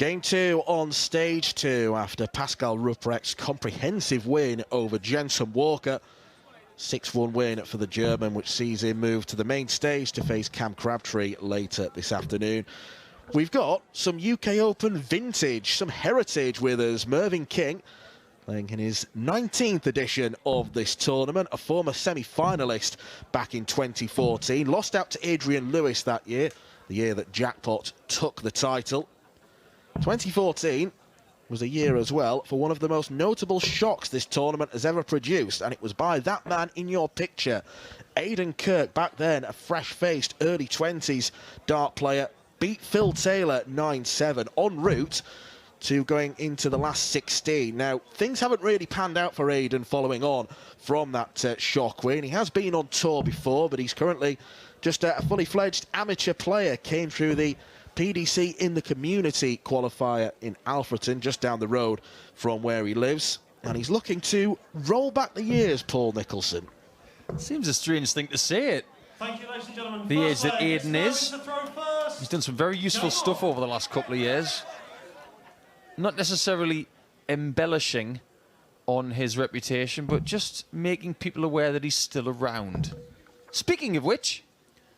Game 2 on stage 2 after Pascal Rupprecht's comprehensive win over Jensen Walker. 6-1 win for the German, which sees him move to the main stage to face Cam Crabtree later this afternoon. We've got some UK Open vintage, some heritage with us. Mervyn King playing in his 19th edition of this tournament, a former semi-finalist back in 2014. Lost out to Adrian Lewis that year, the year that Jackpot took the title. 2014 was a year as well for one of the most notable shocks this tournament has ever produced, and it was by that man in your picture. Aiden Kirk, back then a fresh-faced early 20s dart player, beat Phil Taylor 9-7 en route to going into the last 16. Now, things haven't really panned out for Aiden following on from that shock win. He has been on tour before, but he's currently just a fully-fledged amateur player. Came through the PDC in the community qualifier in Alfreton, just down the road from where he lives. And he's looking to roll back the years, Paul Nicholson. Seems a strange thing to say it. Thank you, ladies and gentlemen. The age that Aiden is. He's He's done some very useful stuff over the last couple of years. Not necessarily embellishing on his reputation, but just making people aware that he's still around. Speaking of which,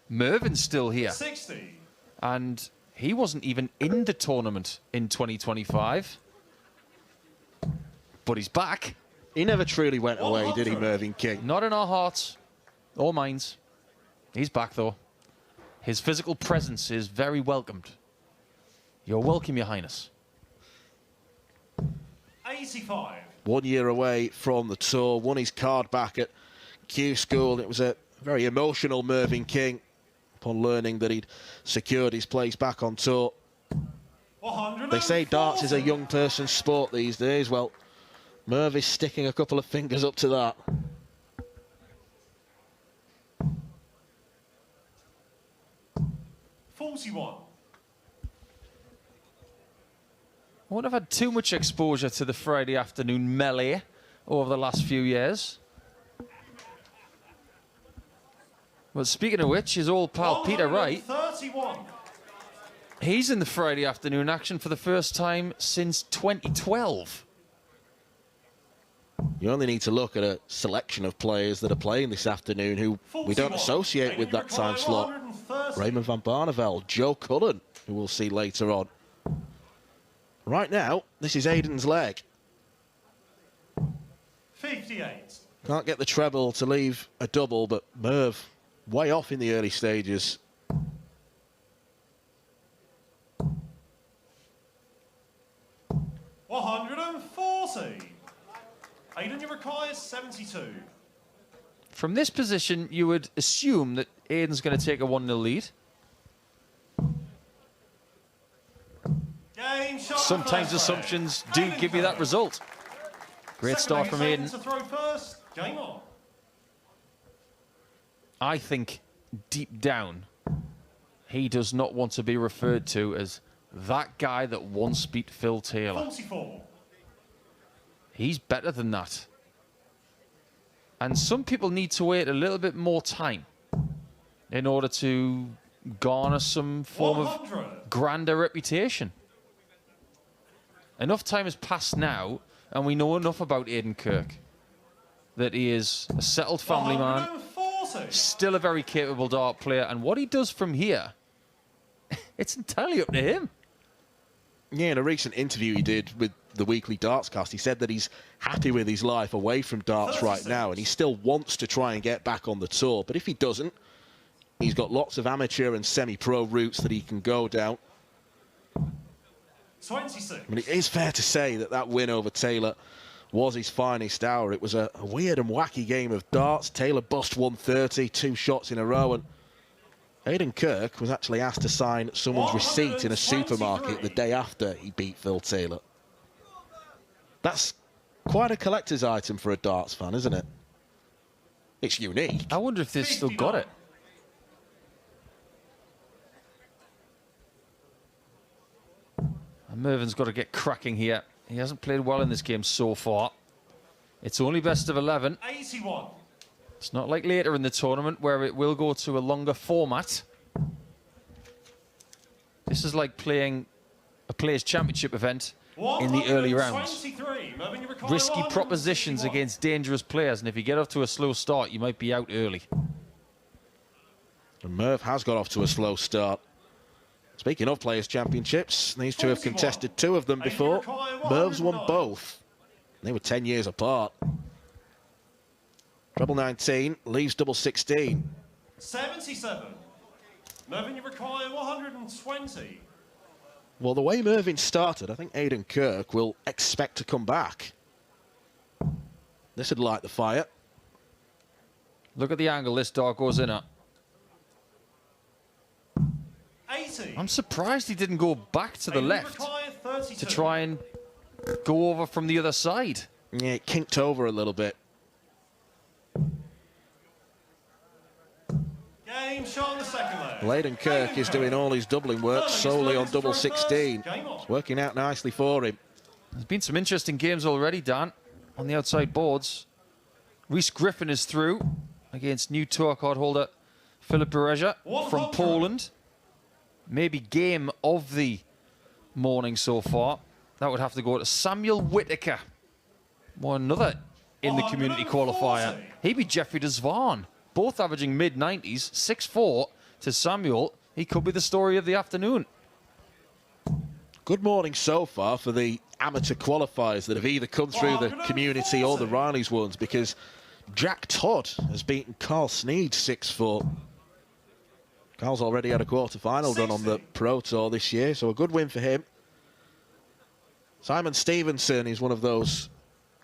Mervyn's still here. 60. And he wasn't even in the tournament in 2025. But he's back. He never truly went away, did he, Mervyn King? Not in our hearts or minds. He's back, though. His physical presence is very welcomed. You're welcome, Your Highness. 85. 1 year away from the tour, won his card back at Q School. It was a very emotional Mervyn King upon learning that he'd secured his place back on tour. They say darts is a young person's sport these days. Well, Merv is sticking a couple of fingers up to that. $41. I wouldn't have had too much exposure to the Friday afternoon melee over the last few years. Well, speaking of which, his old pal Peter Wright, 31. he's in the Friday afternoon action for the first time since 2012. You only need to look at a selection of players that are playing this afternoon who we don't associate with that time slot. Raymond van Barneveld, Joe Cullen, who we'll see later on. Right now, this is Aiden's leg. 58. Can't get the treble to leave a double, but Merv way off in the early stages. $140. Aiden, you require 72. From this position, you would assume that Aiden's going to take a 1-0 lead. Game shot. Sometimes assumptions do give you that result. Great start from Aiden. To throw first. Game on. I think deep down, he does not want to be referred to as that guy that once beat Phil Taylor. 44. He's better than that. And some people need to wait a little bit more time in order to garner some form 100. of grander reputation. Enough time has passed now, and we know enough about Aiden Kirk that he is a settled family man, 140. still a very capable dart player, and what he does from here, it's entirely up to him. Yeah, in a recent interview he did with the Weekly Darts Cast, he said that he's happy with his life away from darts right now, and he still wants to try and get back on the tour. But if he doesn't, he's got lots of amateur and semi-pro routes that he can go down. 26. I mean, it is fair to say that that win over Taylor was his finest hour. It was a weird and wacky game of darts. Taylor bust 130, 2 shots in a row, and Aiden Kirk was actually asked to sign someone's receipt in a supermarket the day after he beat Phil Taylor. That's quite a collector's item for a darts fan, isn't it? It's unique. I wonder if they've still got it. And Mervyn's got to get cracking here. He hasn't played well in this game so far. It's only best of 11. 81. It's not like later in the tournament where it will go to a longer format. This is like playing a Players' Championship event in the early rounds. 123. Mervyn, you require Risky 161. propositions against dangerous players, and if you get off to a slow start, you might be out early. And Merv has got off to a slow start. Speaking of Players' Championships, these two have contested 2 of them before. Merv's won both. They were 10 years apart. Treble 19 leaves double 16. 77. Mervyn, you require 120. Well, the way Mervyn started, I think Aiden Kirk will expect to come back. This would light the fire. Look at the angle this dart goes in at. 80. I'm surprised he didn't go back to the Aiden, you left require 32. to try and go over from the other side. Yeah, it kinked over a little bit. Game shot on the second leg. Well, Aiden Kirk is doing all his doubling work solely on double 16. It's working out nicely for him. There's been some interesting games already, Dan, on the outside boards. Rhys Griffin is through against new tour card holder Filip Bereja from Poland. Maybe game of the morning so far. That would have to go to Samuel Whittaker. One another in the community qualifier. He beat Jeffrey Desvan, both averaging mid-90s, 6-4 to Samuel. He could be the story of the afternoon. Good morning so far for the amateur qualifiers that have either come through the community or the Riley's ones, because Jack Todd has beaten Carl Sneed 6-4. Carl's already had a quarter-final run on the Pro Tour this year, so a good win for him. Simon Stevenson is one of those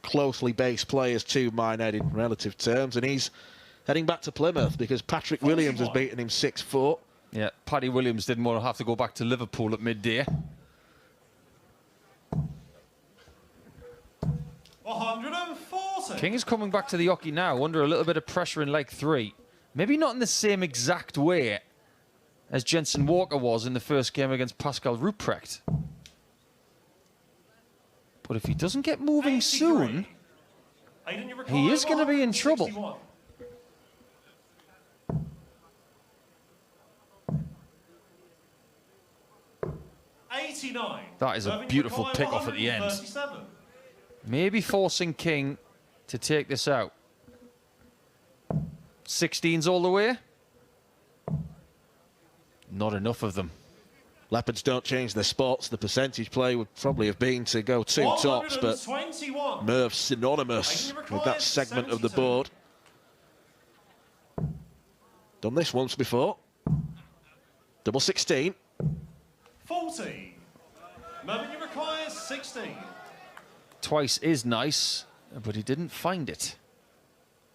closely based players to Minehead in relative terms, and he's heading back to Plymouth because Patrick Williams has beaten him 6-4. Yeah, Paddy Williams didn't want to have to go back to Liverpool at midday. 140. King is coming back to the hockey now under a little bit of pressure in leg 3. Maybe not in the same exact way as Jensen Walker was in the first game against Pascal Ruprecht. But if he doesn't get moving 83. soon, Aiden, you require he is going to be in trouble. 161. 89. That is a Mervyn, you beautiful require pick-off at the end. 137. maybe forcing King to take this out. 16s all the way. Not enough of them. Leopards don't change their spots. The percentage play would probably have been to go 2 tops, but 121. Merv's synonymous with that segment of the 72. board. Done this once before. Double 16. 40. Mervyn, you require 16. Twice is nice, but he didn't find it.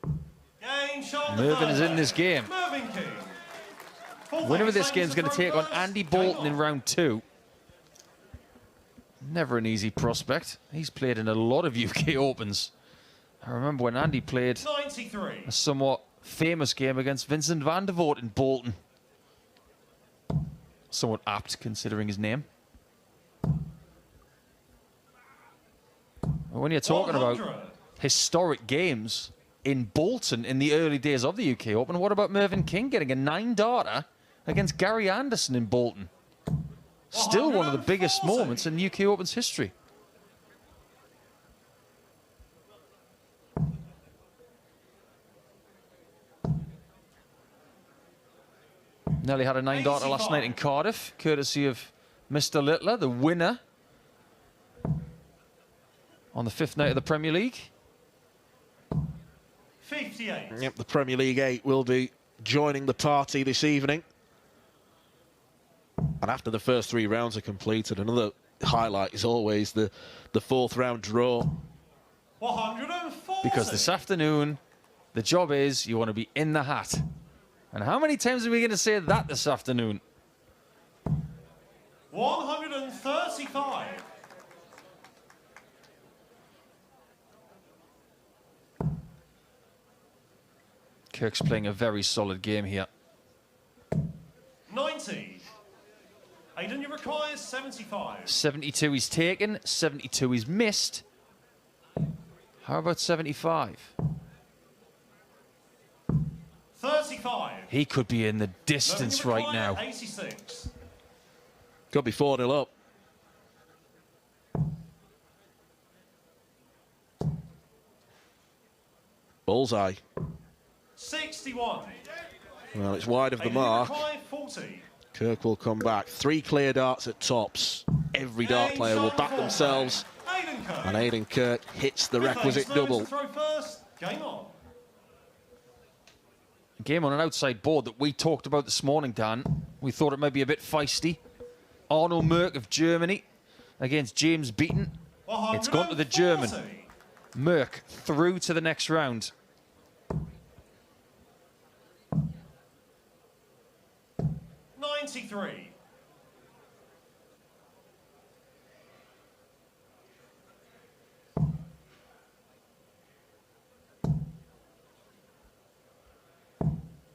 Game shot. Mervyn is in this game. Mervyn King. Winner of this game is going to take on Andy Bolton in round 2. Never an easy prospect. He's played in a lot of UK Opens. I remember when Andy played 93. a somewhat famous game against Vincent van der Voort in Bolton. Somewhat apt considering his name. When you're talking about 100. historic games in Bolton in the early days of the UK Open, what about Mervyn King getting a 9-darter against Gary Anderson in Bolton? Still one of the biggest 140. moments in UK Open's history. Nelly had a 9-darter last night in Cardiff, courtesy of Mr. Littler, the winner on the 5th night of the Premier League. 58. Yep, the Premier League 8 will be joining the party this evening. And after the first 3 rounds are completed, another highlight is always the 4th round draw. 140. Because this afternoon, the job is you want to be in the hat. And how many times are we going to say that this afternoon? 135. Kirk's playing a very solid game here. 90. Aiden, you require 75. 72 he's taken, 72 he's missed. How about 75? 35. He could be in the distance Mervyn, you right require now. 86. Could be 4-0 up. Bullseye. 61. Well, it's wide of the Aiden, you mark. require 40. Kirk will come back. 3 clear darts at tops. Every dart player will back themselves. Aiden Kirk. And Aiden Kirk hits the requisite double. Throw first. Game on. A game on an outside board that we talked about this morning, Dan. We thought it might be a bit feisty. Arno Merk of Germany against James Beaton. It's gone to the German. Merk through to the next round. '93.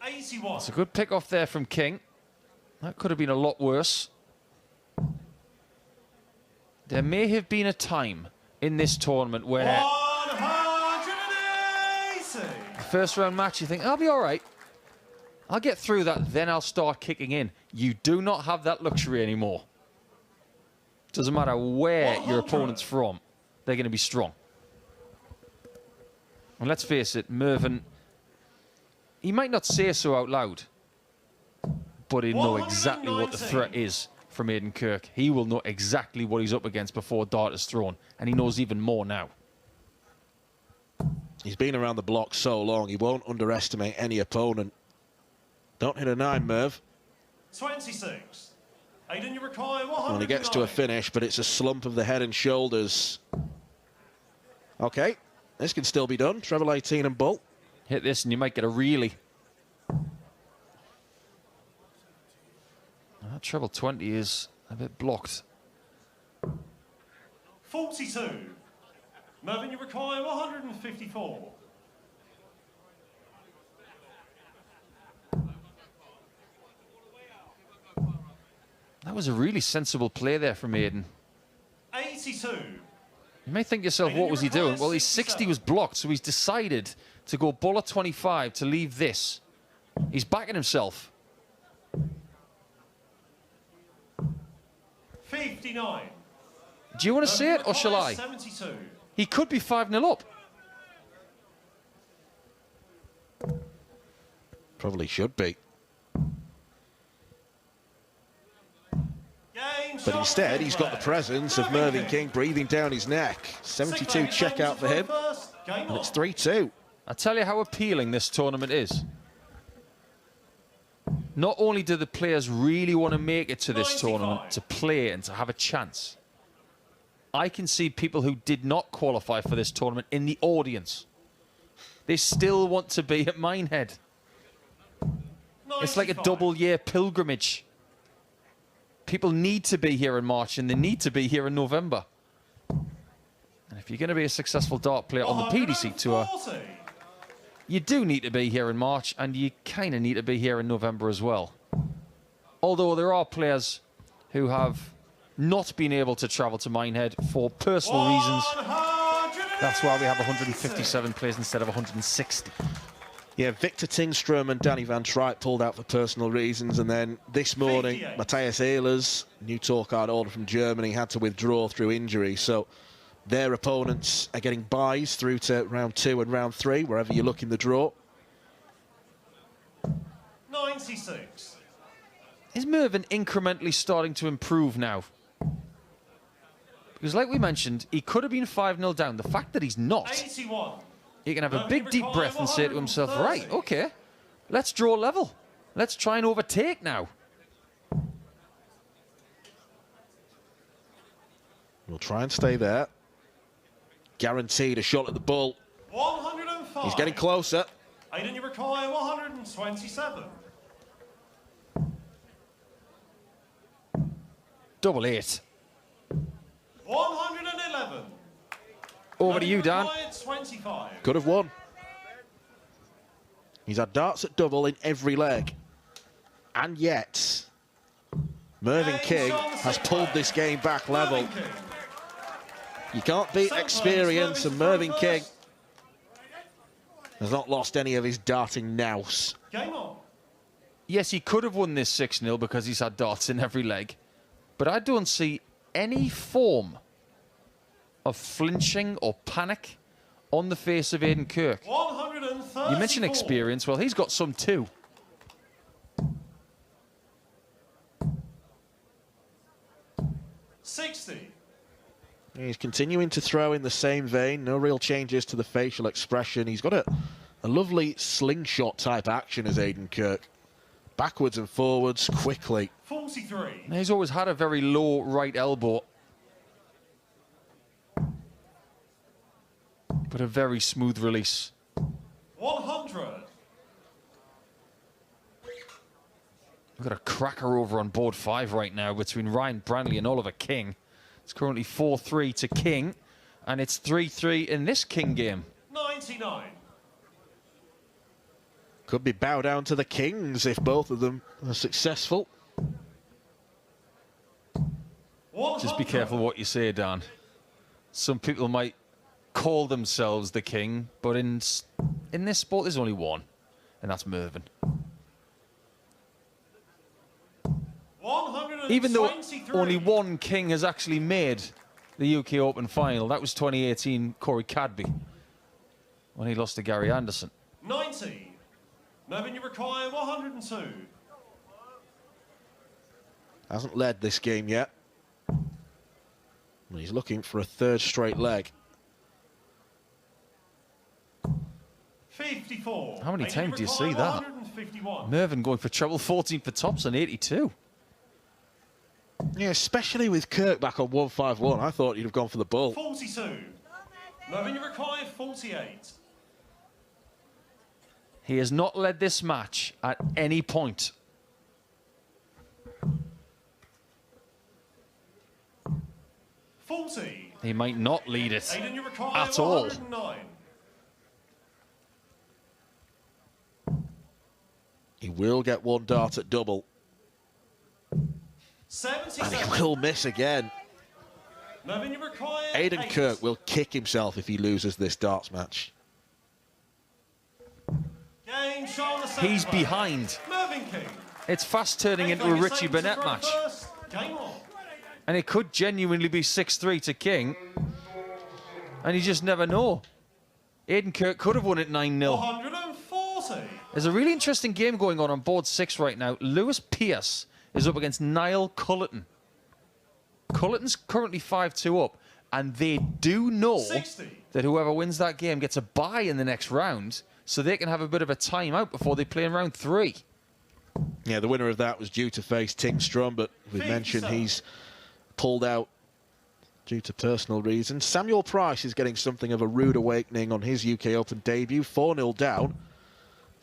It's a good pick off there from King. That could have been a lot worse. There may have been a time in this tournament where 180. the first round match you think, I'll be all right. I'll get through that, then I'll start kicking in. You do not have that luxury anymore. Doesn't matter where your opponent's from, they're going to be strong. And let's face it, Mervyn, he might not say so out loud, but he'll know exactly what the threat is from Aiden Kirk. He will know exactly what he's up against before a dart is thrown, and he knows even more now. He's been around the block so long, he won't underestimate any opponent. Don't hit a 9, Merv. 26. Aiden, you require 100. Well, he gets to a finish, but it's a slump of the head and shoulders. Okay, this can still be done. Treble 18 and Bull. Hit this and you might get a really. That treble 20 is a bit blocked. 42. Mervyn, you require 154. That was a really sensible play there from Aiden. 82. You may think to yourself, what was he doing? Well, his 60 was blocked, so he's decided to go bull at 25 to leave this. He's backing himself. 59. Do you want to say it, or shall I? 72. He could be 5-0 up. Probably should be. But instead, he's got the presence of Mervyn King breathing down his neck. 72 checkout for him. And it's 3-2. I tell you how appealing this tournament is. Not only do the players really want to make it to this tournament, to play and to have a chance, I can see people who did not qualify for this tournament in the audience. They still want to be at Minehead. It's like a double-year pilgrimage. People need to be here in March and they need to be here in November. And if you're going to be a successful dart player on the PDC Tour, you do need to be here in March and you kind of need to be here in November as well. Although there are players who have not been able to travel to Minehead for personal reasons. That's why we have 157 players instead of 160. Yeah, Victor Tingstrom and Danny Van Truyt pulled out for personal reasons, and then this morning, Matthias Ehlers, new tour card holder from Germany, had to withdraw through injury. So their opponents are getting byes through to round 2 and round 3, wherever you look in the draw. 96. Is Mervyn incrementally starting to improve now? Because like we mentioned, he could have been 5-0 down. The fact that he's not, 81. he can have a big, deep breath and say to himself, right, okay, let's draw level. Let's try and overtake now. We'll try and stay there. Guaranteed a shot at the bull. 105. He's getting closer. Aiden, you require 127. Double 8. 111. Over to you, Dan. 25. Could have won. He's had darts at double in every leg. And yet, Mervyn King has pulled this game back level. You can't beat experience, and Mervyn King has not lost any of his darting nous. Game on. Yes, he could have won this 6-0 because he's had darts in every leg. But I don't see any form of flinching or panic on the face of Aiden Kirk. 134. You mentioned experience. Well, he's got some too. He's continuing to throw in the same vein. No real changes to the facial expression. He's got a lovely slingshot type action as Aiden Kirk. Backwards and forwards quickly. 43. He's always had a very low right elbow, but a very smooth release. 100. We've got a cracker over on board 5 right now between Ryan Brantley and Oliver King. It's currently 4-3 to King, and it's 3-3 in this King game. 99. Could be bow down to the Kings if both of them are successful. Just be careful what you say, Dan. Some people might call themselves the King, but in this sport there's only one, and that's Mervyn. Even though only one King has actually made the UK Open final, that was 2018 Corey Cadby when he lost to Gary Anderson. 90. Mervyn, you require 102. Hasn't led this game yet. He's looking for a third straight leg. 54. How many times do you see that? Mervyn going for treble 14 for tops on 82. Yeah, especially with Kirk back on 151. I thought he'd have gone for the bull. 42. Mervyn, you require 48. He has not led this match at any point. He might not lead it Aiden, you require at all. 109. He will get one dart at double. 77. And he will miss again. Mervyn, you require Aiden 8. Kirk will kick himself if he loses this darts match. Game shown the second He's vote. behind. Mervyn King. It's fast turning into a Richie Burnett match. Game on. And it could genuinely be 6-3 to King. And you just never know. Aiden Kirk could have won it 9-0. 140. There's a really interesting game going on board 6 right now. Lewis Pearce is up against Niall Cullerton. Cullerton's currently 5-2 up. And they do know 60. that whoever wins that game gets a bye in the next round, so they can have a bit of a timeout before they play in round 3. Yeah, the winner of that was due to face Tingstrom, but we mentioned he's pulled out due to personal reasons. Samuel Price is getting something of a rude awakening on his UK Open debut. 4-0 down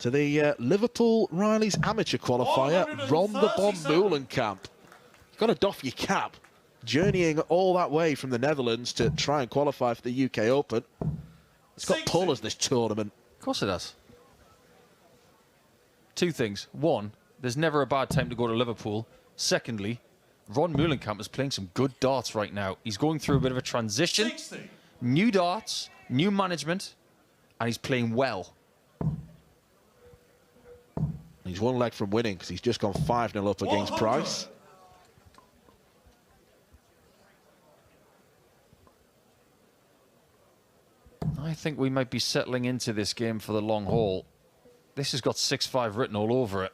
to the Liverpool Riley's amateur qualifier, Ron the Bomb Meulenkamp. You've got to doff your cap, journeying all that way from the Netherlands to try and qualify for the UK Open. It's got pullers this tournament. Of course it has. 2 things. 1, there's never a bad time to go to Liverpool. Secondly, Ron Meulenkamp is playing some good darts right now. He's going through a bit of a transition. 60. New darts, new management, and he's playing well. He's one leg from winning because he's just gone 5-0 up against 100. Price. I think we might be settling into this game for the long haul. This has got 6-5 written all over it.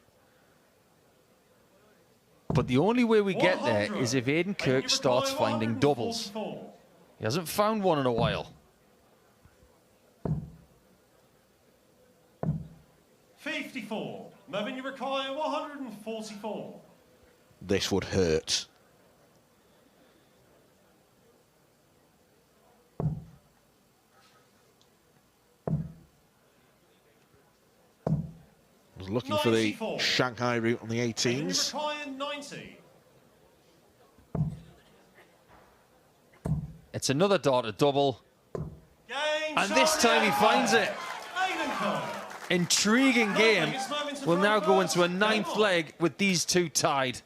But the only way we get there is if Aiden Kirk starts finding doubles. He hasn't found one in a while. 54. Mervyn, you require 144. This would hurt. Was looking for the 94. Shanghai route on the Aiden, you 18s. require 90. It's another dart at double. Game And this time he finds it. Aiden Kirk. Intriguing game. It's Mervyn to We'll throw now go first. into a Game 9th on. leg with these 2 tied.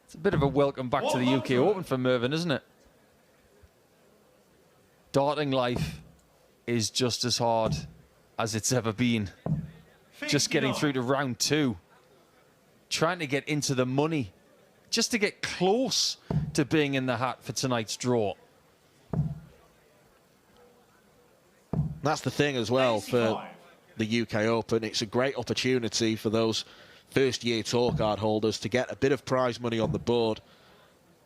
It's a bit of a welcome back to the UK Open for Mervyn, isn't it? Darting life is just as hard as it's ever been. Just getting 59. through to round 2. Trying to get into the money just to get close to being in the hat for tonight's draw. That's the thing as well for the UK Open. It's a great opportunity for those first-year tour card holders to get a bit of prize money on the board,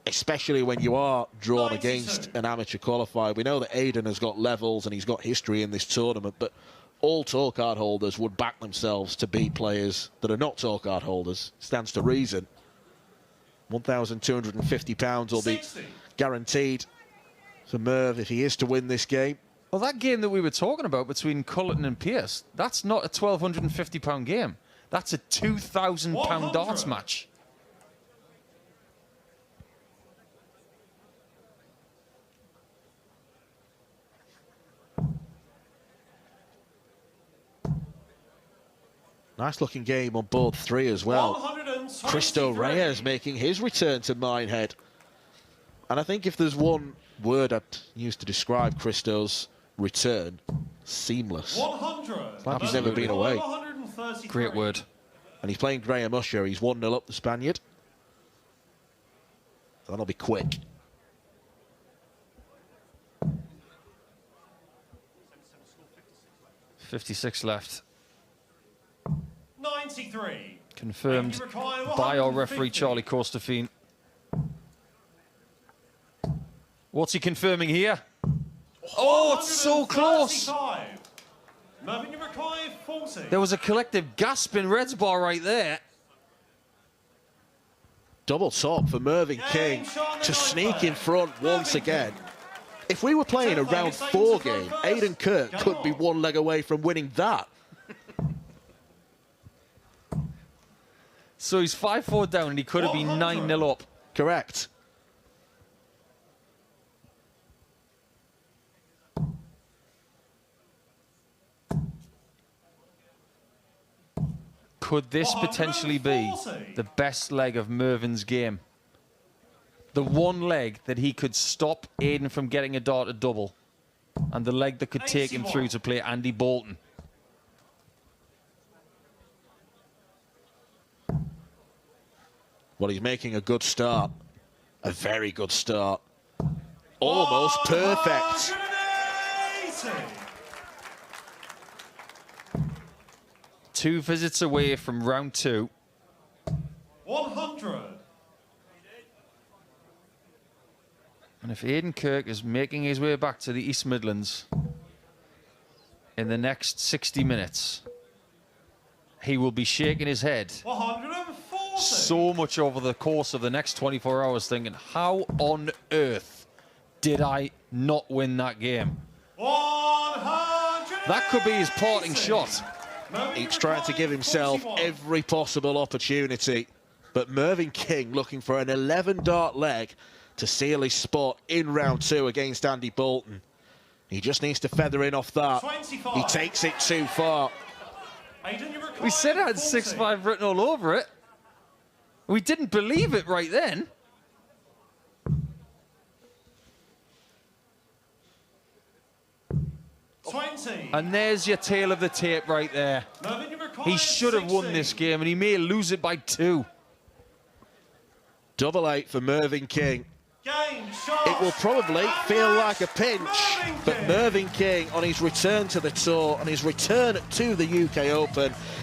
especially when you are drawn against an amateur qualifier. We know that Aden has got levels and he's got history in this tournament, but all tour card holders would back themselves to beat players that are not tour card holders. Stands to reason. £1,250 will be guaranteed for Merv if he is to win this game. Well, that game that we were talking about between Cullerton and Pearce, that's not a £1,250 game. That's a £2,000 darts match. Nice looking game on board 3 as well. Cristo Reyes making his return to Minehead. And I think if there's one word I'd use to describe Cristo's return, seamless. 100. Like he's never been away. Great word. And he's playing Graham Usher. He's 1-0 up the Spaniard. That'll be quick. .56 left. 93. Confirmed by our referee, Charlie Costafine. What's he confirming here? Oh, it's so close. Mervyn, you require 40. There was a collective gasp in Red's bar right there. Double top for Mervyn King to sneak in front once again. If we were playing a round 4 game, Aiden Kirk could be one leg away from winning that. So he's 5-4 down and he could have been 9-0 up. Correct. Could this potentially be the best leg of Mervyn's game? The one leg that he could stop Aiden from getting a dart at double, and the leg that could take him through to play Andy Bolton. Well, he's making a good start. A very good start. Almost perfect. 2 visits away from round 2. 100. And if Aiden Kirk is making his way back to the East Midlands in the next 60 minutes, he will be shaking his head 140. so much over the course of the next 24 hours thinking, how on earth did I not win that game? 100. That could be his parting shot. He's trying to give himself every possible opportunity. But Mervyn King looking for an 11-dart leg to seal his spot in round 2 against Andy Bolton. He just needs to feather in off that. 25. He takes it too far. We said it had 6-5 written all over it. We didn't believe it right then. And there's your tail of the tape right there. He should have won this game, and he may lose it by 2. Double 8 for Mervyn King. It will probably feel like a pinch, but Mervyn King, on his return to the tour, on his return to the UK Open,